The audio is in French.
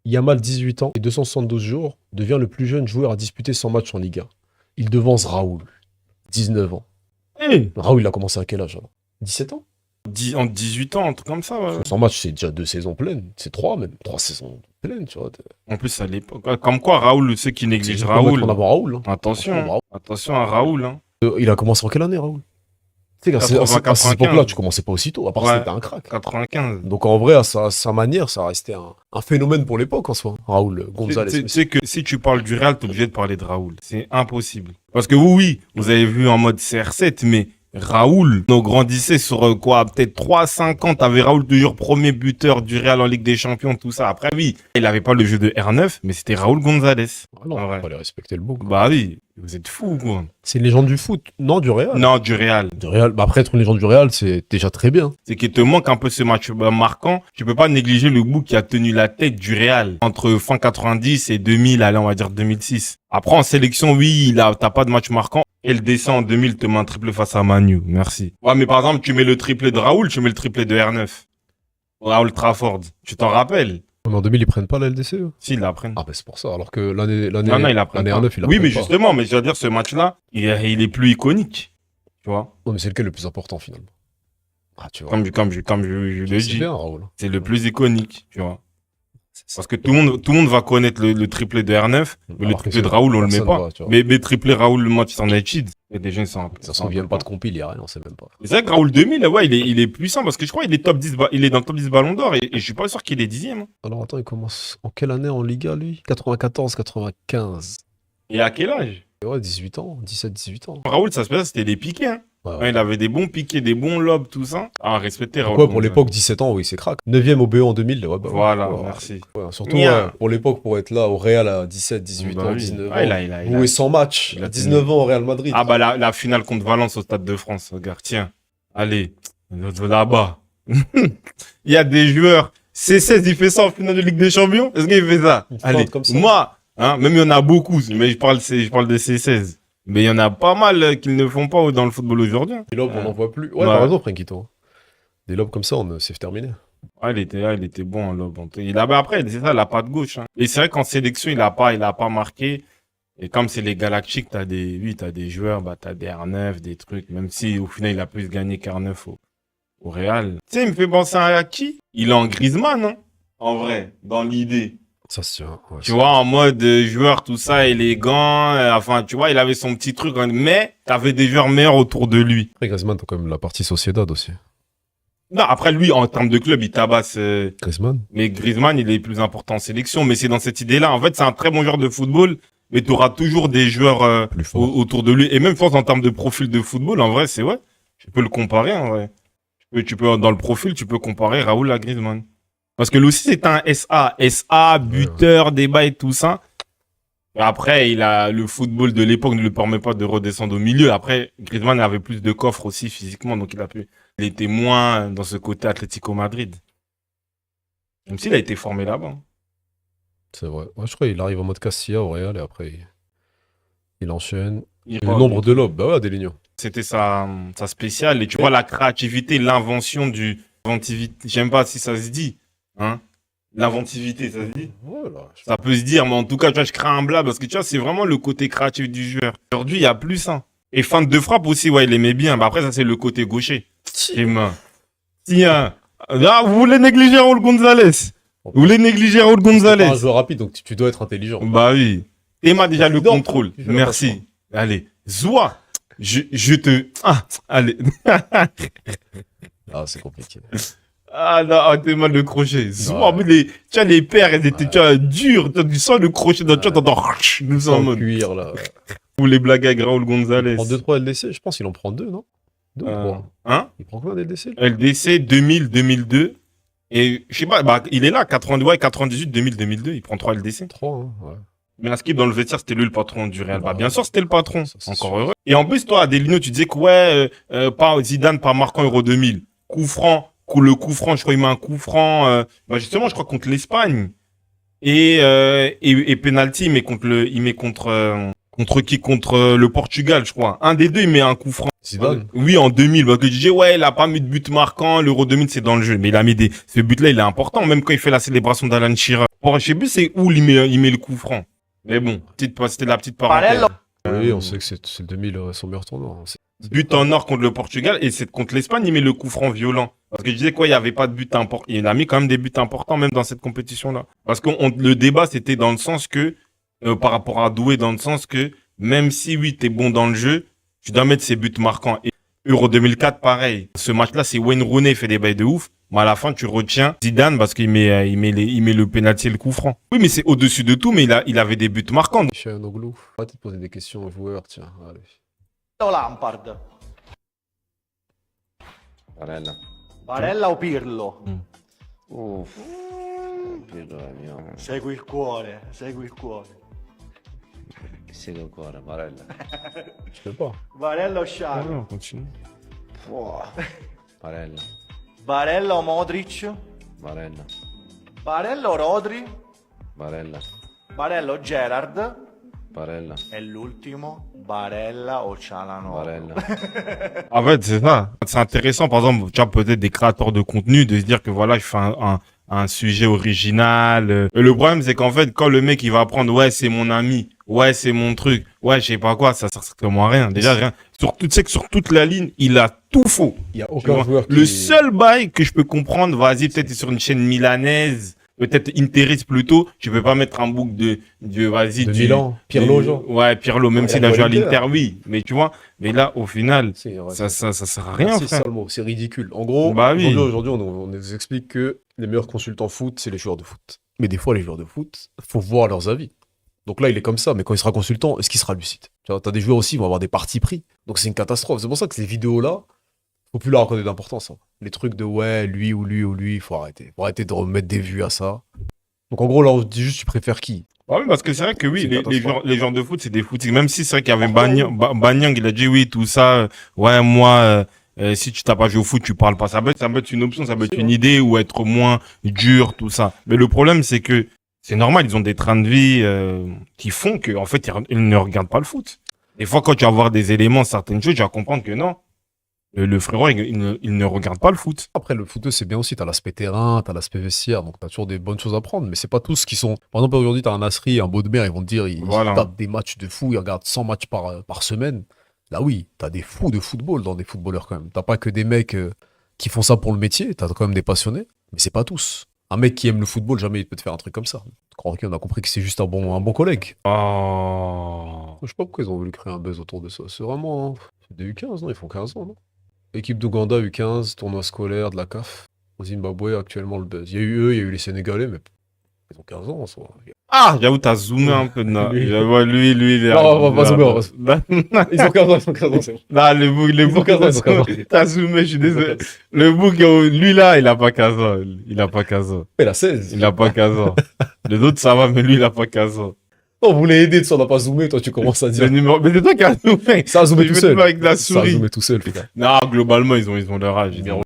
Yamal, 18 ans et 272 jours, devient le plus jeune joueur à disputer 100 matchs en Ligue 1. Il devance Raoul, 19 ans. Hey, Raoul, il a commencé à quel âge alors? 17 ans? en 18 ans, un truc comme ça, ouais. 100 matchs, c'est déjà 2 saisons pleines. C'est 3 même. 3 saisons pleines, tu vois. En plus, à l'époque. Comme quoi, Raoul, ceux qui C'est négligent juste pour mettre Raoul. en avant Raoul. Hein. Attention, Franchement, bravo. attention à Raoul. Hein. Il a commencé en quelle année, Raoul? Tu sais, à cette 95. époque-là, tu commençais pas aussitôt, à part si Ouais. t'étais un crack. 95. Donc en vrai, à sa manière, ça restait un phénomène pour l'époque en soi. Raoul González. Tu sais que si tu parles du Real, t'es obligé de parler de Raoul. C'est impossible. Parce que oui, vous avez vu en mode CR7, mais Raoul, on grandissait sur quoi, peut-être 3-5 ans. T'avais Raoul toujours premier buteur du Real en Ligue des Champions, tout ça. Après, oui, il avait pas le jeu de R9, mais c'était Raoul González. Ah non, Ah ouais. fallait respecter le beau. Bah oui, vous êtes fous, quoi. C'est une légende du foot, non du Real. Non, du Real. Du Real. Bah après, être une légende du Real, c'est déjà très bien. C'est qu'il te manque un peu ce match marquant. Tu peux pas négliger le bout qui a tenu la tête du Real entre fin 90 et 2000, allez, on va dire 2006. Après, en sélection, oui, t'as pas de match marquant. Et le descend en 2000 te met un triplé face à Manu. Merci. Ouais, mais par exemple, tu mets le triplé de Raoul, tu mets le triplé de R9. Raoul Trafford. Tu t'en rappelles? Mais en 2000, ils prennent pas la LDC, eux. Si, ils l'apprennent. Ah bah c'est pour ça, alors que l'année Non, il apprend l'année pas. 9, il Oui, mais pas. justement, mais je veux dire, ce match-là, il est plus iconique. Tu vois? Non, mais c'est lequel le plus important finalement? Ah, tu vois. Comme je le C'est dis. bien, Raoul. C'est le plus iconique, tu vois. C'est Parce que tout le monde va connaître le triplé de R9, mais le Alors que triplé de c'est- Raoul, on le met personne pas. va, tu vois. Mais triplé Raoul, le Manchester United, et des gens, ils s'en Ça s'en vient pas de compil, il y a rien, on sait même pas. C'est vrai que Raoul 2000, ouais, il est puissant, parce que je crois qu'il est top 10, il est dans le top 10 Ballon d'Or, et je suis pas sûr qu'il est 10e. Hein. Alors attends, il commence en quelle année en Liga, lui? 94, 95. Et à quel âge? Et ouais, 18 ans, 17, 18 ans. Raoul, ça se passe, c'était des piquets, hein. Ouais, Ouais, il avait des bons piquets, des bons lobes, tout ça. Ah, respecter Raoul. ouais, pour l'époque, 17 ans, oui, c'est crack. 9e au BE en 2000, ouais, bah, Voilà, ouais, merci. ouais, surtout Mia. pour l'époque, pour être là au Real à 17, 18 Bah ans, oui. 19 Ah, ans. Jouer 100 matchs il a à 19 ans au Real Madrid. Ah, bah, la finale contre Valence au Stade de France, regarde, tiens. Allez, là-bas. Il y a des joueurs. C16, il fait ça en finale de Ligue des Champions? Est-ce qu'il fait ça? Une Allez, feinte comme ça. moi, hein, même il y en a beaucoup, mais je parle de C16. Mais il y en a pas mal qui ne le font pas dans le football aujourd'hui. Des lobes, on n'en voit plus. Ouais, Ouais. t'as raison, Frankito. Des lobes comme ça, c'est terminé. Ah, il était bon, en lob. Après, c'est ça, il a pas de gauche, hein. Et c'est vrai qu'en sélection, il a pas marqué. Et comme c'est les Galactiques, t'as des joueurs, bah, t'as des R9, des trucs, même si au final, il a plus gagné qu'R9 au Real. Tu sais, il me fait penser à qui? Il est en Griezmann, hein. En vrai, dans l'idée. Ça se tient. Ouais, Tu vois, en mode joueur, tout ça, élégant. Enfin, tu vois, il avait son petit truc, hein, mais t'avais des joueurs meilleurs autour de lui. Après, Griezmann, t'as quand même la partie Sociedad aussi. Non, après, lui, en termes de club, il tabasse. Griezmann? Mais Griezmann, il est plus important en sélection. Mais c'est dans cette idée-là. En fait, c'est un très bon joueur de football, mais tu auras toujours des joueurs Plus fort. autour de lui. Et même, je pense, en termes de profil de football, en vrai, c'est ouais. Tu peux le comparer, en vrai. Dans le profil, tu peux comparer Raoul à Griezmann. Parce que lui aussi, c'est un SA, buteur, débat et tout ça. Et après, le football de l'époque ne lui permet pas de redescendre au milieu. Après, Griezmann avait plus de coffre aussi physiquement, donc il était moins dans ce côté Atlético Madrid. Même s'il a été formé là-bas. Hein. C'est vrai. Ouais, je crois qu'il arrive en mode Castilla au Real et après, il enchaîne. Il- Et le nombre de lobes, bah ouais, Deligno. C'était sa spéciale. Et tu vois, la créativité, l'invention l'inventivité. J'aime pas si ça se dit. Hein? L'inventivité, ça se dit. Voilà. Ça peut se dire, mais en tout cas, tu vois, je crée un blab parce que tu vois, c'est vraiment le côté créatif du joueur. Aujourd'hui, il y a plus ça. Et feinte de frappe aussi, ouais, il aimait bien. Mais après, ça, c'est le côté gaucher. Et main. Tiens. Là, vous voulez négliger Raúl González? Vous voulez négliger Raúl C'est pas un González? joueur rapide, donc tu dois être intelligent. Bah oui. Emma déjà le Non, contrôle. tu fais la Merci. Allez. Zoua. Je te... Ah, allez. Ah, c'est compliqué. Ah non, ah, t'es mal le crochet. Zoua, Ouais. mais tu vois, les paires, elles étaient Ouais. tu vois, dures. Tu sens le crochet dans tu vois, t'entends... Nous sommes en Sans mode... cuir, là. Vous les blagues avec Raúl Il González. prend 2-3 LDC, je pense qu'il en prend 2, non 2 ou 3. Hein? Il prend combien d'LDC? LDC 2000, 2002. Et je sais pas, bah, il est là, 90, ouais, 98, 2000, 2002. Il prend 3 LDC. 3, hein, ouais. Mais à Skip, dans le vestiaire, c'était lui le patron du Real. Bah, bien sûr, c'était le patron. Ça, c'est Encore sûr. heureux. Et en plus, toi, Adelino, tu disais que ouais, pas Zidane, pas marquant Euro 2000. Coup franc. Le coup franc, je crois, il met un coup franc. Bah, justement, je crois contre l'Espagne. Et penalty, il met contre Contre qui? Contre le Portugal, je crois. Un des deux, il met un coup franc. Zidane. Oui, en 2000. Parce que je disais, ouais, il a pas mis de but marquant. L'Euro 2000, c'est dans le jeu. Mais il a mis ce but-là, il est important. Même quand il fait la célébration d'Alan Shearer. Bon, je sais plus c'est où il met le coup franc. Mais bon, c'était la petite parenthèse. Oui, on sait que c'est le 2000 son meilleur tournoi. But en or contre le Portugal et c'est contre l'Espagne, il met le coup franc violent. Parce que je disais quoi, il n'y avait pas de but important. Il a mis quand même des buts importants même dans cette compétition-là. Parce que le débat, c'était dans le sens que, par rapport à Doué, dans le sens que, même si oui, t'es bon dans le jeu, tu dois mettre ses buts marquants. Et Euro 2004, pareil. Ce match-là, c'est Wayne Rooney qui fait des bails de ouf. Mais à la fin, tu retiens Zidane parce qu'il met le penalty et le coup franc. Oui, mais c'est au-dessus de tout, mais il avait des buts marquants. Michel Oglou. Arrêtez de poser des questions aux joueurs, tiens. Allez. Lampard. Barella. Barella o Pirlo? Uff. Pirlo è mio. Segui il cuore, segui il cuore. Chi segue ancora? Barella. Je sais pas. Barella o Ah Xavi? non, on continue. Barella. Barella o Modric? Barella. Barella o Rodri? Barella. Barella o Gerard? Barella. E l'ultimo, Barella o Cialanoglu? Barella. En fait, c'est ça. C'est intéressant, par exemple, tu as peut-être des créateurs de contenu, de se dire que voilà, je fais un sujet original. Et le problème, c'est qu'en fait, quand le mec, il va prendre, ouais, c'est mon ami, ouais, c'est mon truc, ouais, je sais pas quoi, ça sert strictement à rien. Déjà, rien. Tu sais que sur toute la ligne, il a tout faux. Il y a Tu aucun vois. joueur qui... Le seul bail que je peux comprendre, vas-y, peut-être t'es sur une chaîne milanaise, peut-être Interis plutôt, tu peux pas mettre un bouc de vas-y, De Milan, Pirlo, genre. Ouais, Pirlo, même Ouais, s'il il a a joué à joué à l'Inter, oui. Mais tu vois, mais là, au final, C'est vrai, ça sert à rien, c'est frère. ça le mot, c'est ridicule. En gros, Bah oui. aujourd'hui, on nous explique que les meilleurs consultants foot, c'est les joueurs de foot. Mais des fois, les joueurs de foot, faut voir leurs avis. Donc là, il est comme ça, mais quand il sera consultant, est-ce qu'il sera lucide? Tu vois, t'as des joueurs aussi, ils vont avoir des partis pris. Donc c'est une catastrophe. C'est pour ça que ces vidéos-là, faut plus leur accorder d'importance. Hein. Les trucs de ouais, lui ou lui ou lui, faut arrêter. Faut arrêter de remettre des vues à ça. Donc en gros, là, on se dit juste, tu préfères qui? Ouais, oui, parce que c'est vrai que oui, C'est catastrophe. les joueurs de foot, c'est des footings. Même si c'est vrai qu'il y avait Banyang, il a dit oui, tout ça. Ouais, moi, si tu t'as pas joué au foot, tu parles pas. Ça peut être une option, ça peut être une idée ou être moins dur, tout ça. Mais le problème, c'est que c'est normal, ils ont des trains de vie qui font que, en fait, ils ne regardent pas le foot. Des fois, quand tu vas voir des éléments, certaines choses, tu vas comprendre que non. Le frérot, il ne regarde pas le foot. Après, le footeux, c'est bien aussi. T'as l'aspect terrain, t'as l'aspect vestiaire, donc t'as toujours des bonnes choses à prendre. Mais c'est pas tous qui sont. Par exemple, aujourd'hui, t'as un Nasri, un Baudemer, ils vont te dire, ils Voilà. tapent des matchs de fou, ils regardent 100 matchs par semaine. Là, oui, t'as des fous de football dans des footballeurs quand même. T'as pas que des mecs qui font ça pour le métier, t'as quand même des passionnés, mais c'est pas tous. Un mec qui aime le football, jamais il peut te faire un truc comme ça. On a compris que c'est juste un bon collègue. Oh. Je sais pas pourquoi ils ont voulu créer un buzz autour de ça. C'est vraiment. C'est des U15, non? Ils font 15 ans, non? Équipe d'Ouganda, U15, tournoi scolaire de la CAF. Au Zimbabwe, actuellement, le buzz. Il y a eu eux, il y a eu les Sénégalais, mais ils ont 15 ans en soi. Ah, j'avoue, t'as zoomé un peu. Non, Lui. j'avoue, lui, il est... Non, on va pas zoomer, on va Ils ont 15 ans, c'est bon. Non, le bouc, ont 15 ans. t'as zoomé, je suis désolé. Le bouc, lui là, il a pas 15 ans. Il a pas 15 ans. Il a 16. Il a pas 15 ans. Les autres, ça va, mais lui, il a pas 15 ans. On voulait aider, on n'a pas zoomé, toi tu commences à Le dire. numéro, mais c'est toi qui as zoomé. Ça a zoomé Je tout vais seul. avec la Ça a souris. zoomé tout seul, putain. Non, globalement, ils ont leur âge.